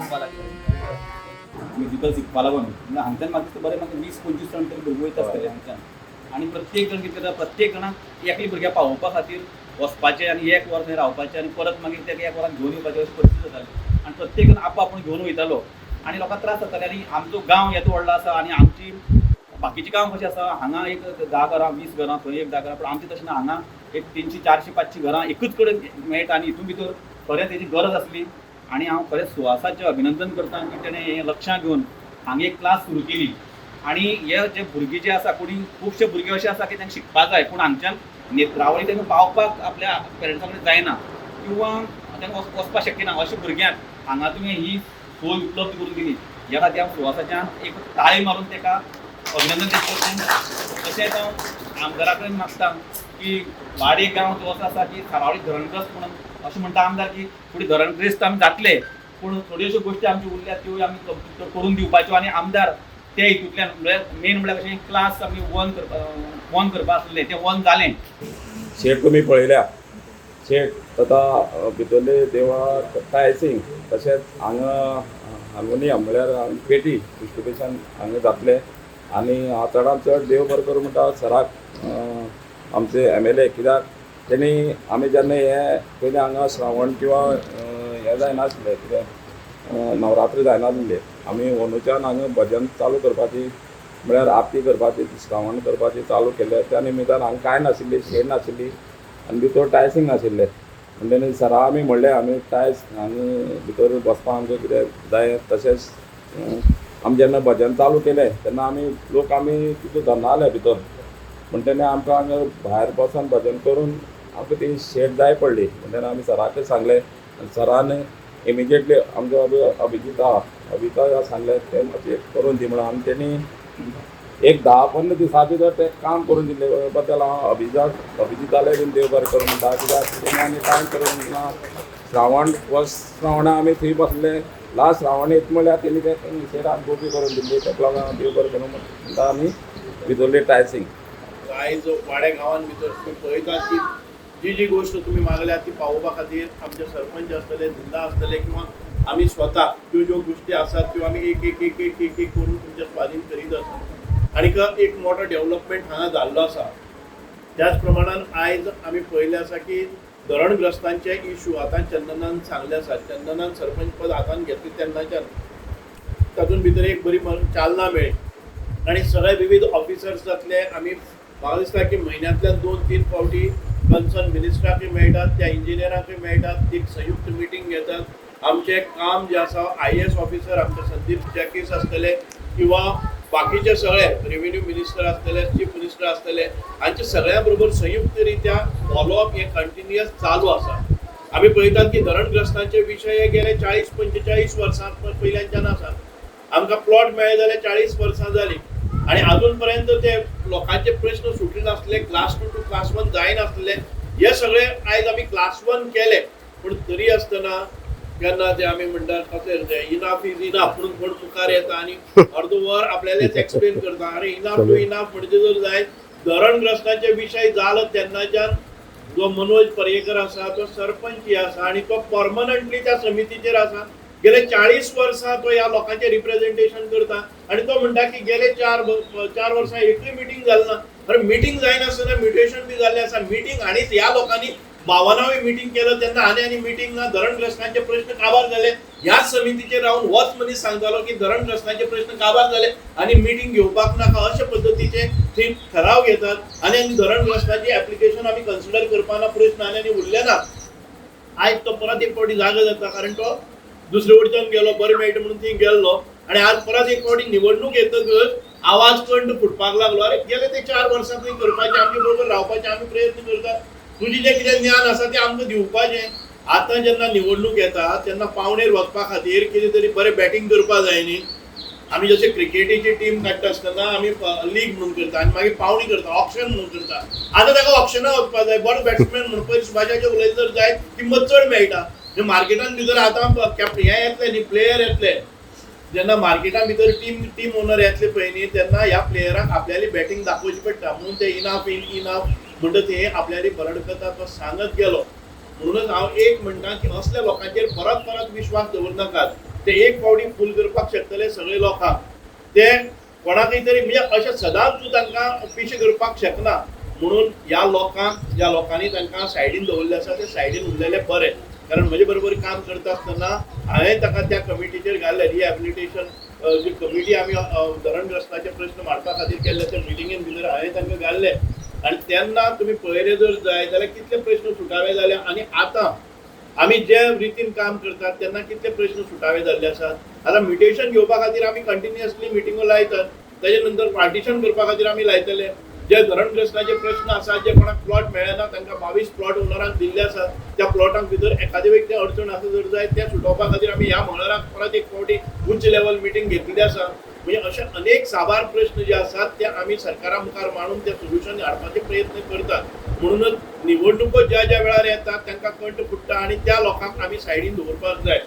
सांगपा लागले म्युजिकल शिकपा लागून म्हणजे हांगच्यान म्हाका दिसता बरें म्हाका 20-25 जाण तरी भुरगीं वयता आसतले हांगच्यान आनी प्रत्येक जाण कितें करता प्रत्येक जाणाक एकली भुरग्यां पावोवपा खातीर वचपाचें आनी एक वर थंय रावपाचें आनी परत मागीर ताका एक वरान घेवन येवपाचें अशी परिस्थिती जाताली आनी प्रत्येक जाण आपूण घेवन वयतालो आनी लोकांक त्रास जाताले आनी आमचो गांव येदो व्हडलो आसा आनी आमची बाकीची गांव कशी आसा हांगा एक 10 घरां 20 घरां थंय एक 10 घरां पूण आमचें तशें ना हांगा एक 300 400 500 घरां एकूच कडेन मेळटा आनी हितून भितर खरेंच हेची गरज आसली आनी हांव खरेंच सुहासाचें अभिनंदन करता की तेणें हें लक्षांत घेवन हांगा एक क्लास सुरू केली आनी हे जे भुरगीं जे आसा कोणी खुबशे भुरगे अशे आसा की तांकां शिकपाक जाय पूण हांगच्यान नेत्रावळी तांकां पावपाक आपल्या पेरंट्सा कडेन जायना किंवा तांकां वचपाक शक्य ना अशा भुरग्यांक हांगा तुवें ही सोय उपलब्ध करून दिली ह्या खातीर हांव सुहासाच्यान एक ताळी मारून ताका अभिनंदन करता तशेंच हांव आमदारा कडेन मागता की वाडे गांव जो आसा की सारावळी धरणग्रस्त म्हणून अशें म्हणटा आमदार की फुडें धरणग्रस्त आमी जातले पूण थोड्योश्यो गोश्टी आमच्यो उरल्यात त्यो आमी कंप्लीट करून दिवपाच्यो आनी आमदार ते हितूंतल्यान म्हळ्यार मेन म्हळ्यार कशें क्लास आमी वन करपा आसलें तें वन जालें शेट तुमी पळयल्या शेट आतां भितरले देवळा टायल्सींग तशेंच हांगा हार्मोनियम म्हळ्यार पेटी डिस्ट्रिब्युशन हांगा जातलें आनी हांव चडांत चड देव बरें करूं म्हणटा सराक आमचे MLA कित्याक तेणी आमी जेन्ना हे पयलीं हांगा श्रावण किंवा हें जायनासलें कितें नवरात्री जायनासलें आमी अंदूच्यान हांगा भजन चालू करपाची म्हळ्यार आरती करपाची श्रावण करपाची चालू केलें त्या निमित्यान हांगा कांय नाशिल्ली शेड नाशिल्ली आनी भितर टायल्सींग नाशिल्लें म्हणटकीर सरा आमी म्हणलें आमी टायल्स हांगा भितर बसपाक आमकां कितें जाय तशेंच आमी जेन्ना भजन चालू केलें तेन्ना आमी लोक आमी तितून धरनासले भितर म्हणटकीर आमकां हांगा भायर बसून भजन करून आमकां ती शेड जाय पडली म्हणटकीर आमी सराकय सांगलें आनी सरान इमिजिएटली आमचो अभिता सांगलें तें मातशें करून दी म्हणून आनी तेणी एक 10-15 दिसां भितर तें काम करून दिल्ले बद्दल हांव अभिजिताले बीन देव बरें करूं म्हणटा कित्याक तेणी आनी कांय करूंक ना श्रावण फर्स्ट श्रावणा आमी थंय बसले लास्ट श्रावण येता म्हळ्यार तेणी तें शेड आमकां उबी करून दिल्ली तेका लागून देव बरें करूं म्हणटा आमी भितरली टायल्सींग आयज वाड्या गांवांत भितर तुम्ही पळयतात की जी गोष्ट तुम्ही मागल्यात ती पावोवपा खातीर आमचे सरपंच आसतले जिल्हा आसतले किंवा आमी स्वता ज्यो गोष्टी आसात त्यो आमी एक एक एक एक एक एक करून तुमच्या स्वाधीन करीत आसात आनीक एक मोठो डेव्हलपमेंट हांगा जाल्लो आसा त्याच प्रमाणान आयज आमी पळयलें आसा की धरणग्रस्तांचे इश्यू आतां चंदनान सांगले आसात चंदनान सरपंच पद हातान घेतलें तेन्नाच्यान तातूंत भितर एक बरी चालना मेळ्ळी आनी सगळे विविध ऑफिसर्स जातले आमी म्हाका दिसता की म्हयन्यांतल्यान 2-3 फावटी कन्सर्न मिनिस्टराकय मेळटात त्या इंजिनियराकय मेळटात एक संयुक्त मिटींग घेतात आमचें काम जें आसा IAS ऑफिसर आमचे संदीप जॅकीस आसतले किंवा बाकीचे सगळे रेव्हेन्यू मिनिस्टर आसतले चीफ मिनिस्टर आसतले हांचे सगळ्या बरोबर संयुक्त रित्या फॉलोअप हे कंटिन्युअस चालू आसा आमी पळयतात की धरणग्रस्तांचे विशय हे गेले 40-45 वर्सां पयल्याच्यान आसात आमकां प्लॉट मेळ्ळे जाल्यार 40 वर्सां जालीं आणि अजून पर्यंत ते लोकांचे प्रश्न सुटले नासले क्लास 2 टू क्लास 1 जायनासले हे सगळे आयज आमी क्लास 1 केले पूण तरी आसतना जेन्ना ते आमी म्हणटात कशें इनाफ इज इनाफ म्हणून कोण मुखार येता आनी अर्दवर आपल्यालेच एक्सप्लेन करता अरे इनाफ टू इनाफ म्हणजे जर जाय धरणग्रस्तांचे विशय जालो तेन्नाच्यान जो मनोज पर्येकर आसा तो सरपंच आसा आनी तो परमनंटली त्या समितीचेर आसा गेले 40 वर्सां तो ह्या लोकांचे रिप्रेझेंटेशन करता आणि तो म्हणटा की गेले 4 वर्सां एकूय मिटींग जाली ना अरे मिटींग जायनासतना म्युटेशन बी जाल्लें आसा मिटींग आनी ह्या लोकांनी 52वी मिटींग केलं तेन्ना आनी मिटींग ना धरणग्रस्तांचे प्रश्न काबार झाले ह्याच समितीचेर रावन होच मनीस सांगतालो की धरणग्रस्तांचे प्रश्न काबार झाले आणि मिटींग घेवपाक नाका अशे पद्दतीचे थंय ठराव घेतात आनी धरणग्रस्तांची ऍप्लिकेशन आमी कन्सिडर करपाना प्रश्न आनी उरले ना आयज तो परत एक फावटी जागो जाता कारण तो दुसरे वटच्यान गेलो बरें मेळटा म्हणून थंय गेल्लो आनी आज परत एक फावटी निवडणूक येतकच आवाज कंठ फुटपाक लागलो अरे गेले ते 4 वर्सां थंय करपाचें आमचे बरोबर रावपाचें आमी प्रयत्न करतात तुजें जें कितें ज्ञान आसा तें आमकां दिवपाचें आतां जेन्ना निवडणूक येता तेन्ना पावणेर वचपा खातीर कितें तरी बरें बॅटींग करपा जाय न्ही आमी जशें क्रिकेटीची टीम काडटा आसतना आमी लीग म्हणून करता आनी मागीर पावणी करता ऑप्शन म्हणून करता आतां ताका ऑप्शनाक वचपा जाय बरो बॅट्समॅन म्हणून पयर सुभाषाचे उलयत जर जायत किंमत चड मेळटा मार्केटान भितर आतां हे येतले न्ही प्लेयर येतले जेन्ना मार्केटान भितर टीम ओनर येतले पळय न्ही तेन्ना ह्या प्लेयराक आपल्याली बॅटींग दाखोवची पडटा म्हणून ते इनाफ म्हणटा ते आपल्याली बरडकथा तो सांगत गेलो म्हणूनच हांव एक म्हणटा की असल्या लोकांचेर परत परत विश्वास दवरनाकात ते एक फावटी फूल करपाक शकतले सगळे लोकांक ते कोणाकय तरी म्हणजे अशें सदांच तूं तांकां पिशे करपाक शकना म्हणून ह्या लोकांक ज्या लोकांनी तांकां सायडीन दवरले आसा ते सायडीन उरलेले बरे कारण म्हजे बरोबर काम करता आसतना हांवें ताका त्या कमिटीचेर घाल्ले रिहॅबिलिटेशन जी कमिटी आमी धरणग्रस्तांचे प्रश्न मांडपा खातीर केल्ले ते मिटिंगेन भितर हांवें तांकां घाल्ले आनी तेन्ना तुमी पळयले जर जाय जाल्यार कितले प्रश्न सुटावे जाले आनी आतां आमी जे रितीन काम करतात तेन्ना कितले प्रश्न सुटावे जाल्ले आसात आतां म्युटेशन घेवपा खातीर आमी कंटिन्युअसली मिटिंगो लायतात तेजे नंतर पार्टिशन करपा खातीर आमी लायतले जे धरणग्रस्तांचे प्रश्न आसात जे कोणाक प्लॉट मेळना तांकां 22 प्लॉट ओनरांक दिल्ले आसात त्या प्लॉटांक भितर एखादे व्यक्ती अडचण आसा जर जाय ते सुटोवपा खातीर आमी ह्या मंगळाराक परत एक फावटी उच्च लेवल मिटींग घेतलेली आसा म्हणजे असे अनेक साबार प्रश्न जे आसात ते आमी सरकारा मुखार मांडून ते सोल्युशन हाडपाचे प्रयत्न करतात म्हणूनच निवडणुको ज्या ज्या वेळार येतात तांकां कंठ फुट्टा आनी त्या लोकांक आमी सायडीन दवरपाक जाय